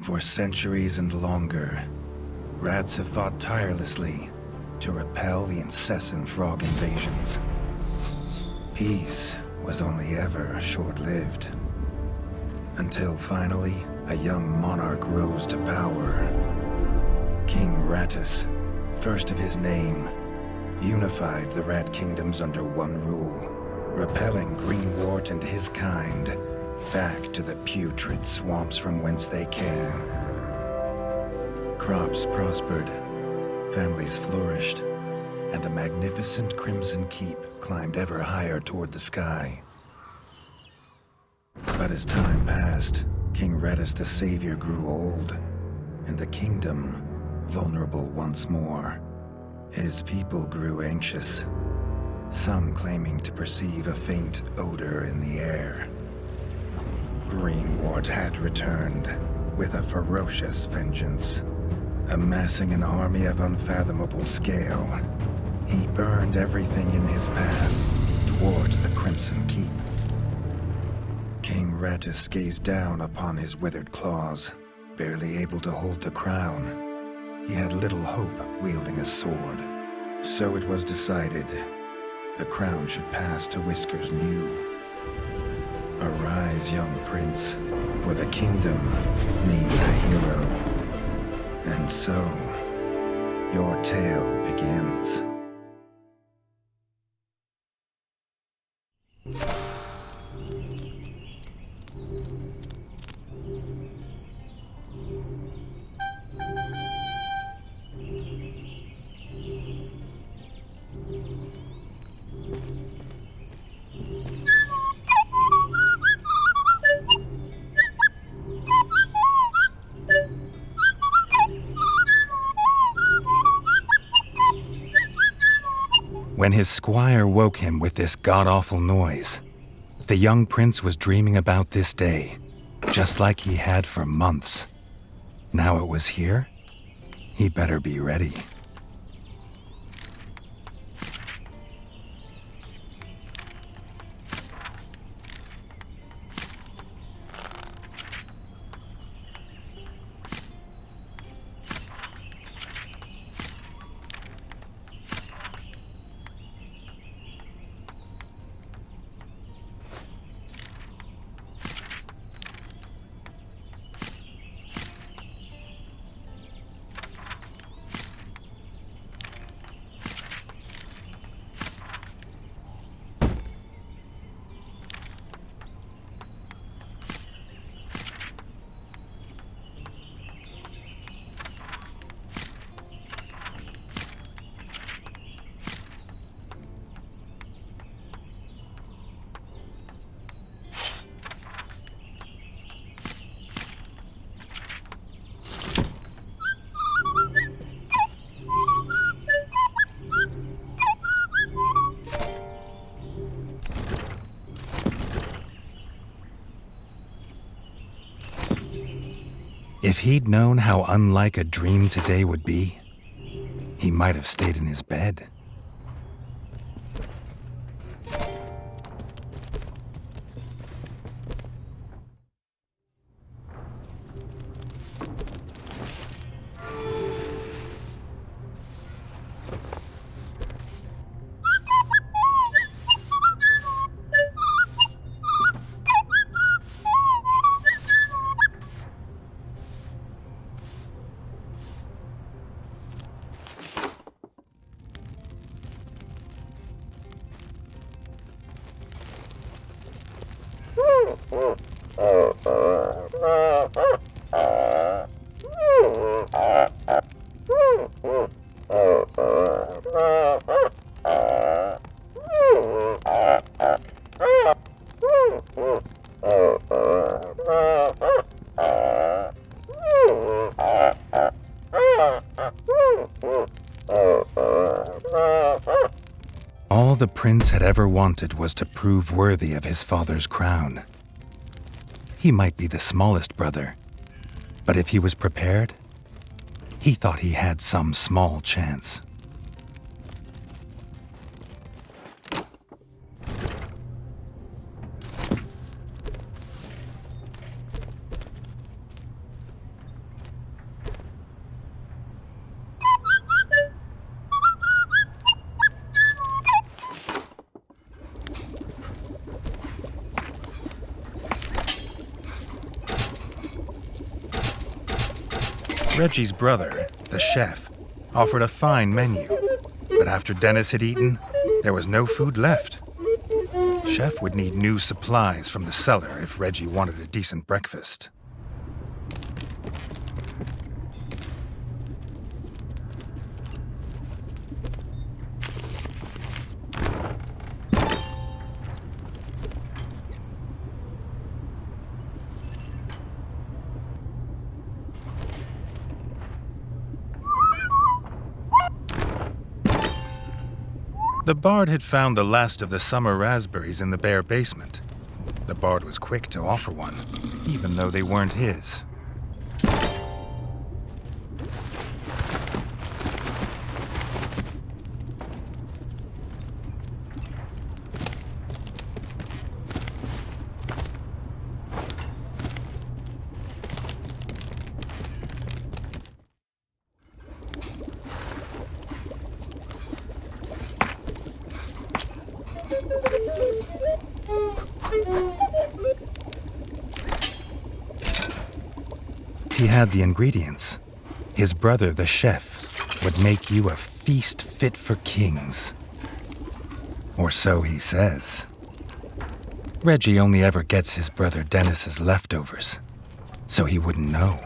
For centuries and longer, rats have fought tirelessly to repel the incessant frog invasions. Peace was only ever short-lived, until finally a young monarch rose to power. King Rattus, first of his name, unified the rat kingdoms under one rule, repelling Greenwort and his kind back to the putrid swamps from whence they came. Crops prospered, families flourished, and the magnificent Crimson Keep climbed ever higher toward the sky. But as time passed, King Rattus the Savior grew old, and the kingdom vulnerable once more. His people grew anxious, some claiming to perceive a faint odor in the air. Greenwort had returned with a ferocious vengeance. Amassing an army of unfathomable scale, he burned everything in his path towards the Crimson Keep. King Rattus gazed down upon his withered claws, barely able to hold the crown. He had little hope wielding a sword, so it was decided the crown should pass to Whiskers New. Arise, young prince, for the kingdom needs a hero. And so, your tale begins. When his squire woke him with this god-awful noise, the young prince was dreaming about this day, just like he had for months. Now it was here, he better be ready. If he'd known how unlike a dream today would be, he might have stayed in his bed. All the prince had ever wanted was to prove worthy of his father's crown. He might be the smallest brother, but if he was prepared, he thought he had some small chance. Reggie's brother, the chef, offered a fine menu, but after Dennis had eaten, there was no food left. Chef would need new supplies from the cellar if Reggie wanted a decent breakfast. The Bard had found the last of the summer raspberries in the bare basement. The Bard was quick to offer one, even though they weren't his. He had the ingredients. His brother, the chef, would make you a feast fit for kings. Or so he says. Reggie only ever gets his brother Dennis's leftovers, so he wouldn't know.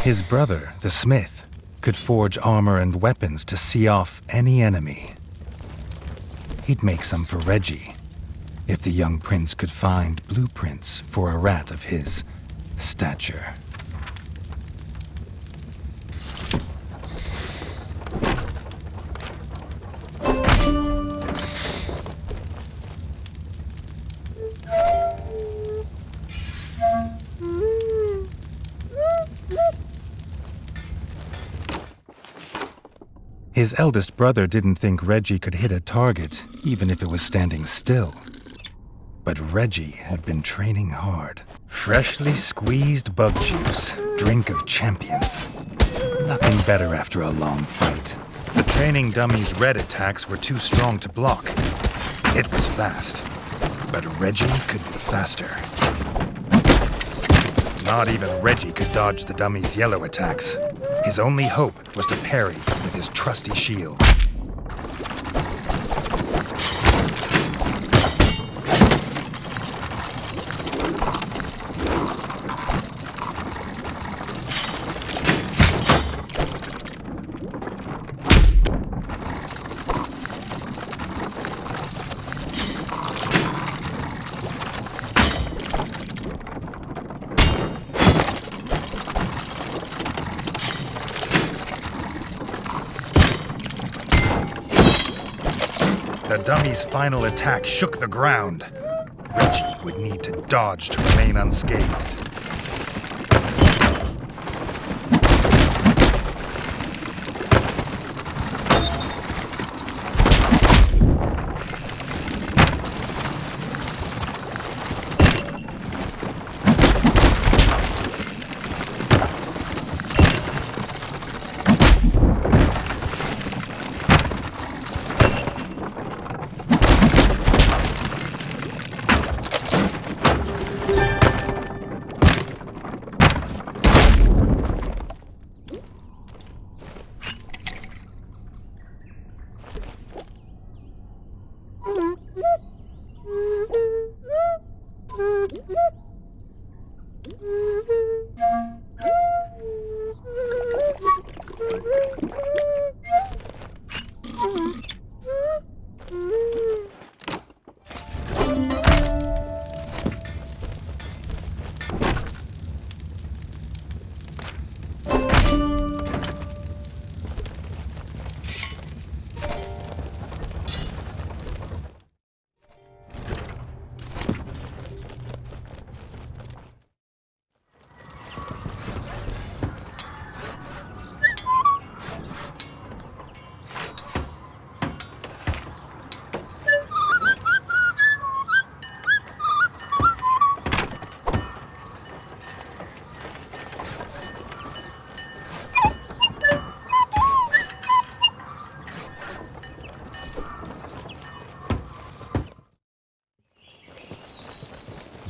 His brother, the smith, could forge armor and weapons to see off any enemy. He'd make some for Reggie, if the young prince could find blueprints for a rat of his stature. His eldest brother didn't think Reggie could hit a target, even if it was standing still. But Reggie had been training hard. Freshly squeezed bug juice, drink of champions. Nothing better after a long fight. The training dummy's red attacks were too strong to block. It was fast, but Reggie could be faster. Not even Reggie could dodge the dummy's yellow attacks. His only hope was to parry with his trusty shield. The dummy's final attack shook the ground. Reggie would need to dodge to remain unscathed.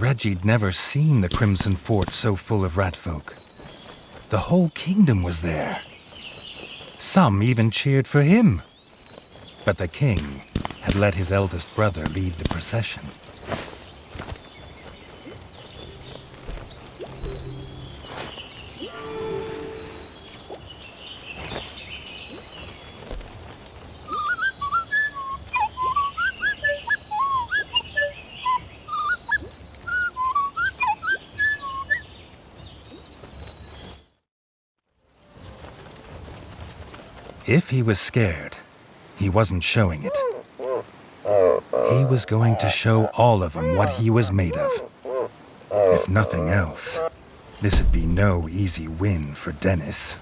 Reggie'd never seen the Crimson Fort so full of ratfolk. The whole kingdom was there. Some even cheered for him. But the king had let his eldest brother lead the procession. If he was scared, he wasn't showing it. He was going to show all of them what he was made of. If nothing else, this'd be no easy win for Dennis.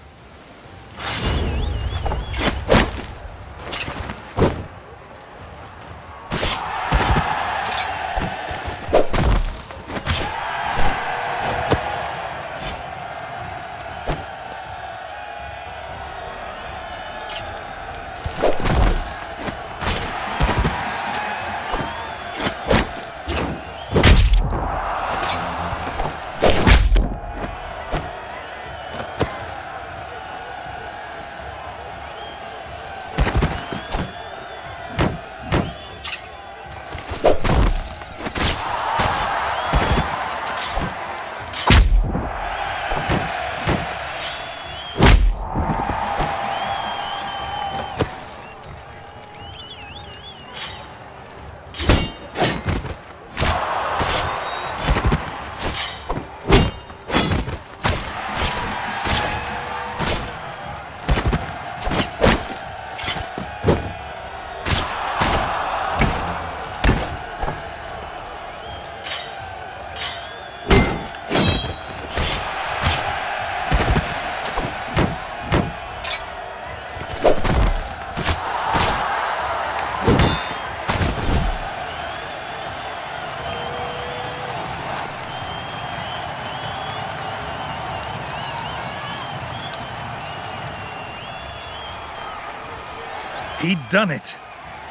He'd done it.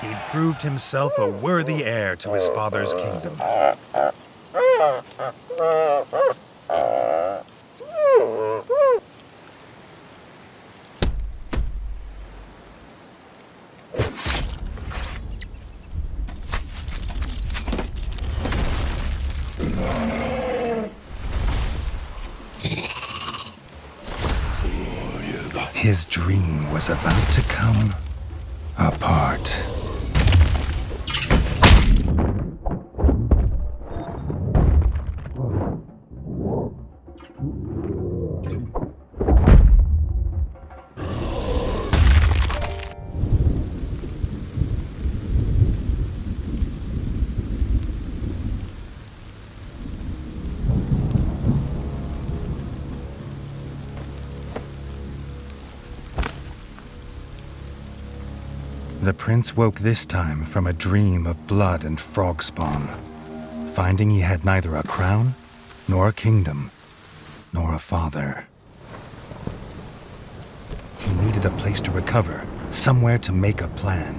He'd proved himself a worthy heir to his father's kingdom. His dream was about to come apart. The prince woke this time from a dream of blood and frog spawn, finding he had neither a crown, nor a kingdom, nor a father. He needed a place to recover, somewhere to make a plan.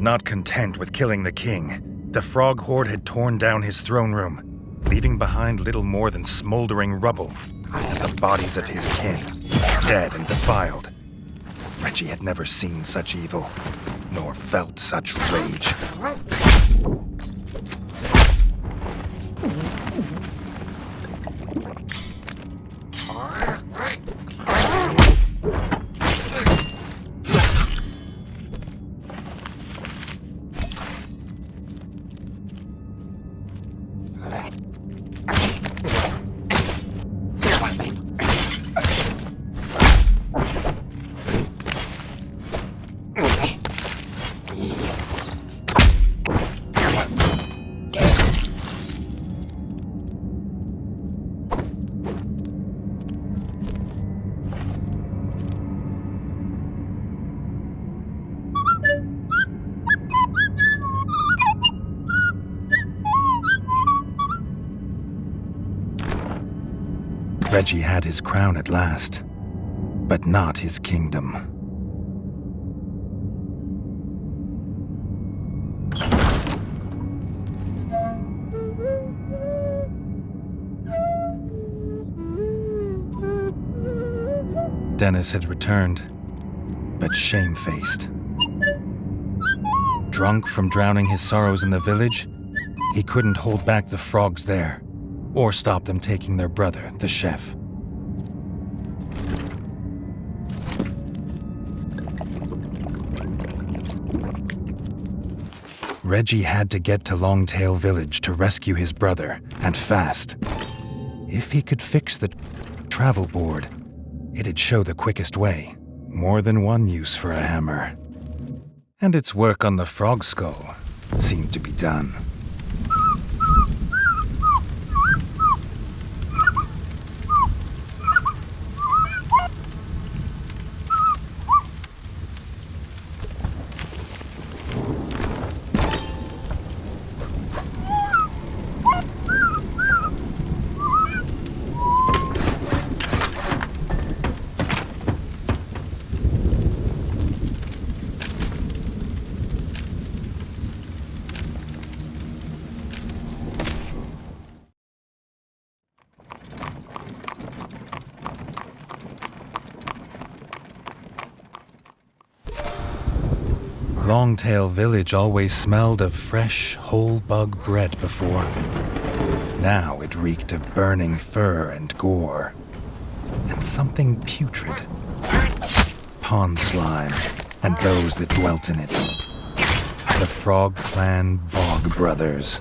Not content with killing the king, the frog horde had torn down his throne room, leaving behind little more than smoldering rubble, the bodies of his kin, dead and defiled. Reggie had never seen such evil, nor felt such rage. Reggie had his crown at last, but not his kingdom. Dennis had returned, but shamefaced. Drunk from drowning his sorrows in the village, he couldn't hold back the frogs there, or stop them taking their brother, the chef. Reggie had to get to Longtail Village to rescue his brother, and fast. If he could fix the travel board, it'd show the quickest way. More than one use for a hammer. And its work on the frog skull seemed to be done. Longtail Village always smelled of fresh, whole bug bread before. Now it reeked of burning fur and gore. And something putrid. Pond slime, and those that dwelt in it. The Frog Clan Bog Brothers.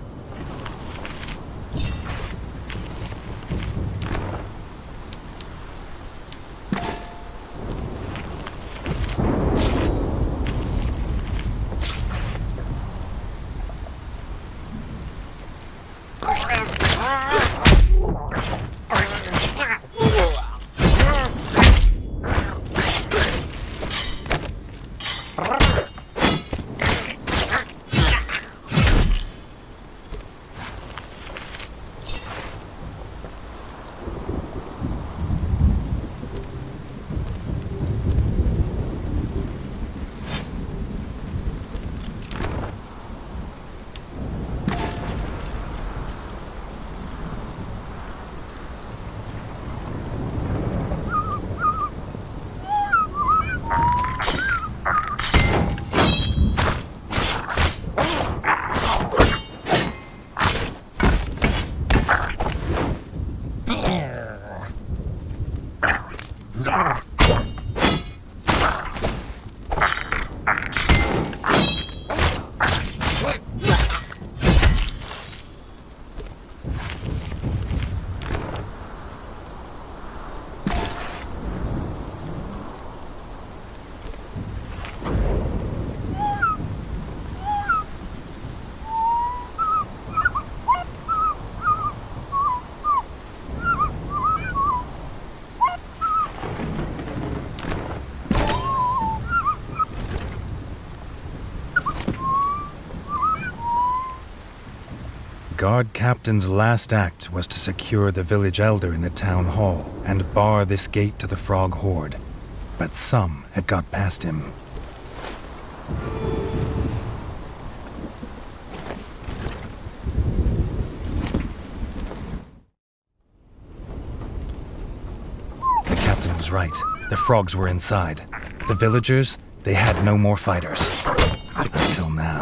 Guard Captain's last act was to secure the village elder in the town hall and bar this gate to the frog horde. But some had got past him. was right. The frogs were inside. The villagers, they had no more fighters. Until now.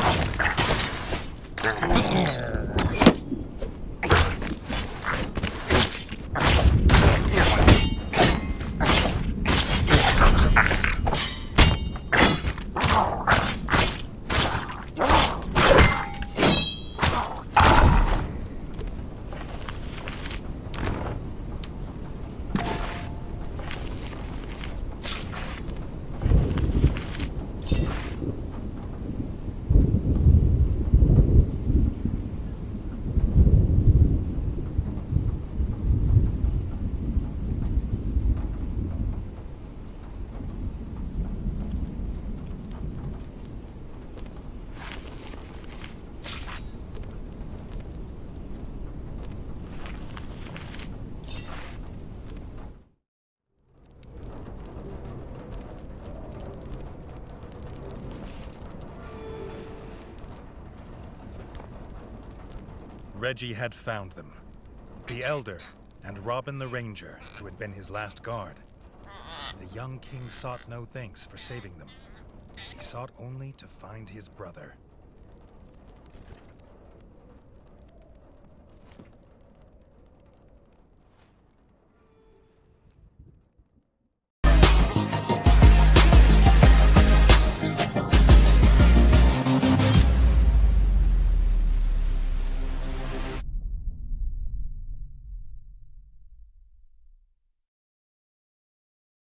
Reggie had found them. The Elder and Robin the Ranger, who had been his last guard. The young king sought no thanks for saving them. He sought only to find his brother.